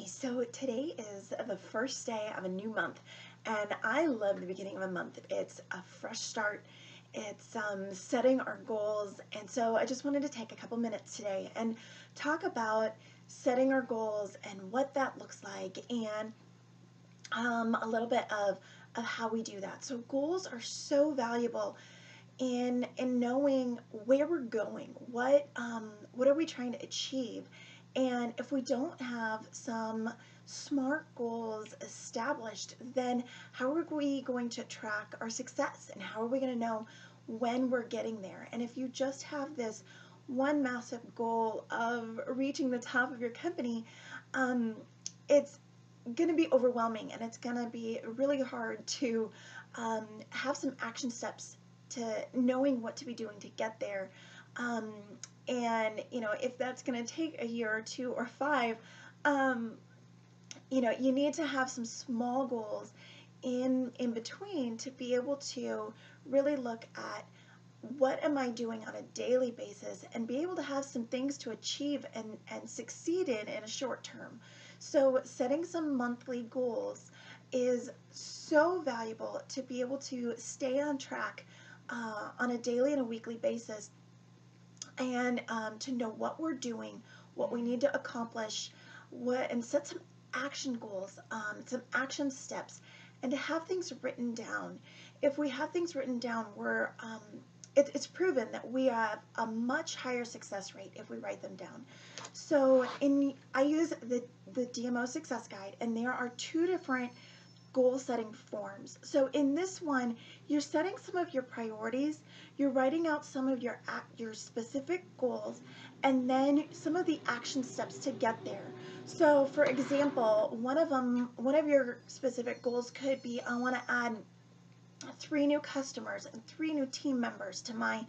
Hey, so today is the first day of a new month, and I love the beginning of a month. It's a fresh start, it's setting our goals, and so I just wanted to take a couple minutes today and talk about setting our goals and what that looks like, and a little bit of how we do that. So goals are so valuable in knowing where we're going, what are we trying to achieve, and if we don't have some smart goals established, then how are we going to track our success, and how are we going to know when we're getting there? And if you just have this one massive goal of reaching the top of your company, it's going to be overwhelming, and it's going to be really hard to have some action steps to knowing what to be doing to get there. Um, and if that's going to take a year or two or five, um, you need to have some small goals in between to be able to really look at what am I doing on a daily basis and be able to have some things to achieve and succeed in a short term. So setting some monthly goals is so valuable to be able to stay on track on a daily and a weekly basis, and to know what we're doing, what we need to accomplish, and set some action goals, some action steps, and to have things written down. If we have things written down, it's proven that we have a much higher success rate if we write them down. So I use the DMO Success Guide, and there are two different goal setting forms. So in this one, you're setting some of your priorities, you're writing out some of your specific goals, and then some of the action steps to get there. So for example, one of your specific goals could be, I want to add 3 new customers and 3 new team members to my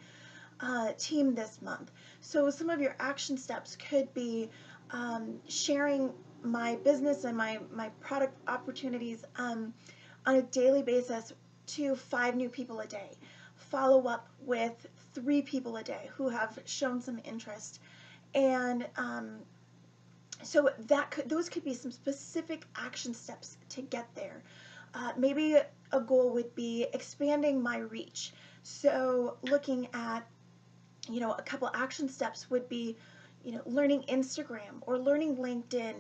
team this month. So some of your action steps could be sharing my business and my product opportunities on a daily basis to 5 new people a day. Follow up with 3 people a day who have shown some interest. And so those could be some specific action steps to get there. Maybe a goal would be expanding my reach. So looking at, a couple action steps would be, learning Instagram or learning LinkedIn,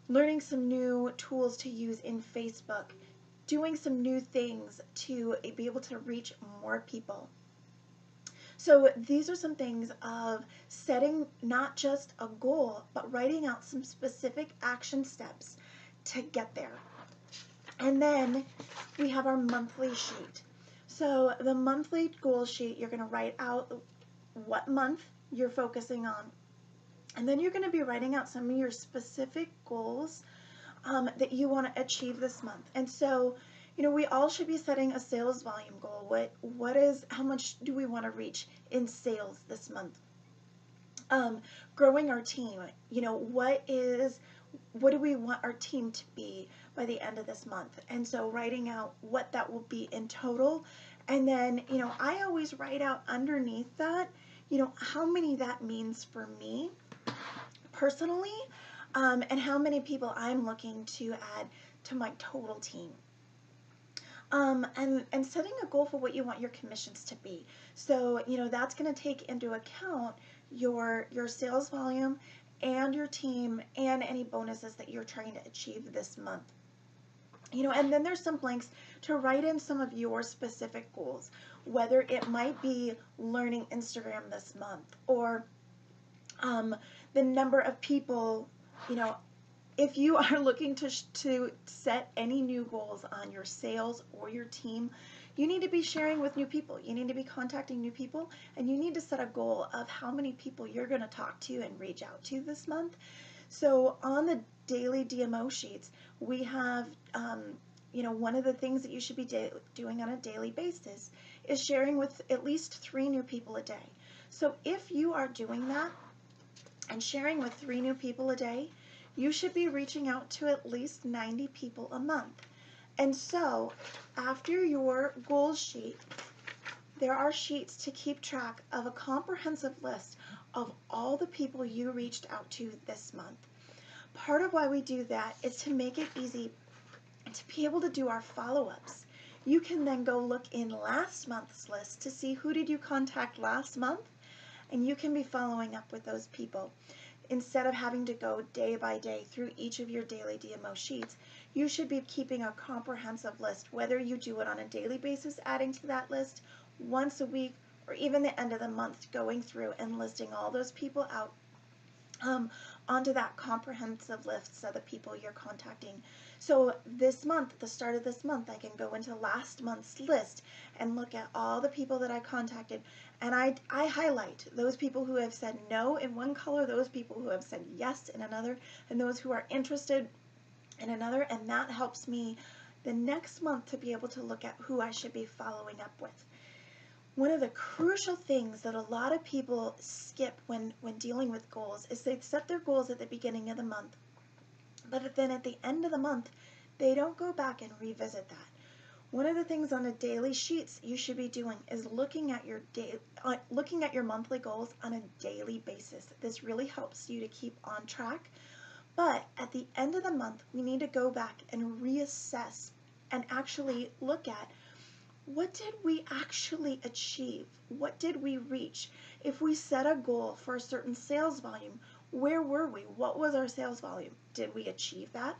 learning some new tools to use in Facebook, doing some new things to be able to reach more people. So these are some things of setting not just a goal, but writing out some specific action steps to get there. And then we have our monthly sheet. So the monthly goal sheet, you're going to write out what month you're focusing on. And then you're going to be writing out some of your specific goals that you want to achieve this month. And so, we all should be setting a sales volume goal. How much do we want to reach in sales this month? Growing our team, what do we want our team to be by the end of this month? And so writing out what that will be in total. And then, I always write out underneath that, how many that means for me personally, and how many people I'm looking to add to my total team. And setting a goal for what you want your commissions to be. So, that's going to take into account your sales volume and your team and any bonuses that you're trying to achieve this month. And then there's some blanks to write in some of your specific goals, whether it might be learning Instagram this month, or the number of people, if you are looking to set any new goals on your sales or your team, you need to be sharing with new people. You need to be contacting new people, and you need to set a goal of how many people you're going to talk to and reach out to this month. So on the daily DMO sheets, we have, one of the things that you should be doing on a daily basis is sharing with at least 3 new people a day. So if you are doing that and sharing with 3 new people a day, you should be reaching out to at least 90 people a month. And so after your goals sheet, there are sheets to keep track of a comprehensive list of all the people you reached out to this month. Part of why we do that is to make it easy to be able to do our follow-ups. You can then go look in last month's list to see who did you contact last month, and you can be following up with those people. Instead of having to go day by day through each of your daily DMO sheets, you should be keeping a comprehensive list, whether you do it on a daily basis, adding to that list once a week, or even the end of the month, going through and listing all those people out onto that comprehensive list of the people you're contacting. So this month, the start of this month, I can go into last month's list and look at all the people that I contacted, and I highlight those people who have said no in one color, those people who have said yes in another, and those who are interested in another, and that helps me the next month to be able to look at who I should be following up with. One of the crucial things that a lot of people skip when dealing with goals is they set their goals at the beginning of the month, but then at the end of the month, they don't go back and revisit that. One of the things on the daily sheets you should be doing is looking at your monthly goals on a daily basis. This really helps you to keep on track. But at the end of the month, we need to go back and reassess and actually look at, what did we actually achieve? What did we reach? If we set a goal for a certain sales volume, where were we? What was our sales volume? Did we achieve that?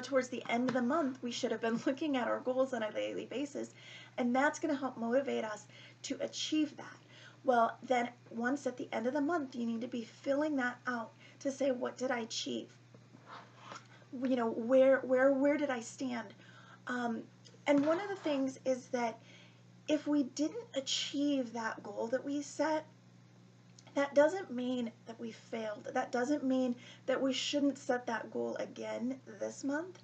Towards the end of the month, we should have been looking at our goals on a daily basis, and that's going to help motivate us to achieve that. Well, then once at the end of the month, you need to be filling that out to say, what did I achieve? Where did I stand? And one of the things is that if we didn't achieve that goal that we set, that doesn't mean that we failed. That doesn't mean that we shouldn't set that goal again this month.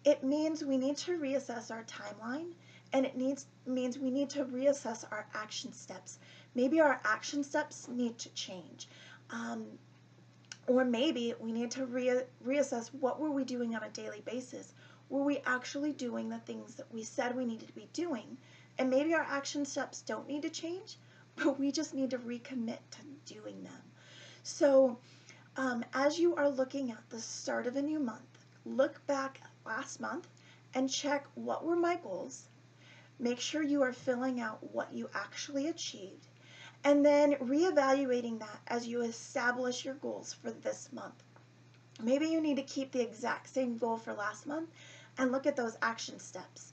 It means we need to reassess our timeline, and it means we need to reassess our action steps. Maybe our action steps need to change. Or maybe we need to reassess, what were we doing on a daily basis? Were we actually doing the things that we said we needed to be doing? And maybe our action steps don't need to change, but we just need to recommit to doing them. So as you are looking at the start of a new month, look back at last month and check, what were my goals? Make sure you are filling out what you actually achieved, and then reevaluating that as you establish your goals for this month. Maybe you need to keep the exact same goal for last month and look at those action steps.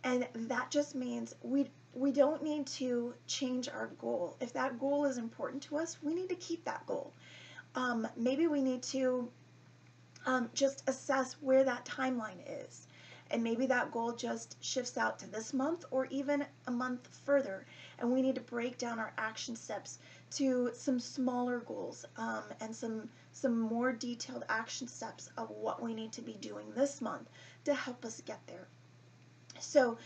And that just means we don't need to change our goal. If that goal is important to us, we need to keep that goal. Maybe we need to just assess where that timeline is. And maybe that goal just shifts out to this month or even a month further. And we need to break down our action steps to some smaller goals and some more detailed action steps of what we need to be doing this month to help us get there. So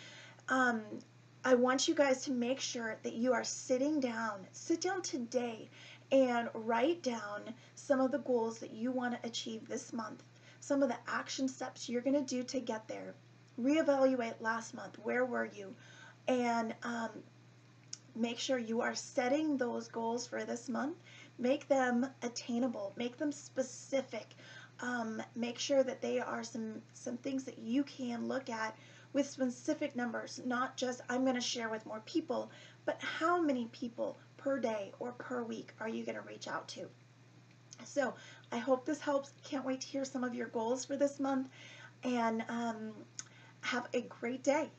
I want you guys to make sure that you are sit down today and write down some of the goals that you want to achieve this month, some of the action steps you're going to do to get there. Reevaluate last month. Where were you? And make sure you are setting those goals for this month. Make them attainable. Make them specific. Make sure that they are some things that you can look at with specific numbers, not just, I'm going to share with more people, but how many people per day or per week are you going to reach out to? So I hope this helps. Can't wait to hear some of your goals for this month, and have a great day.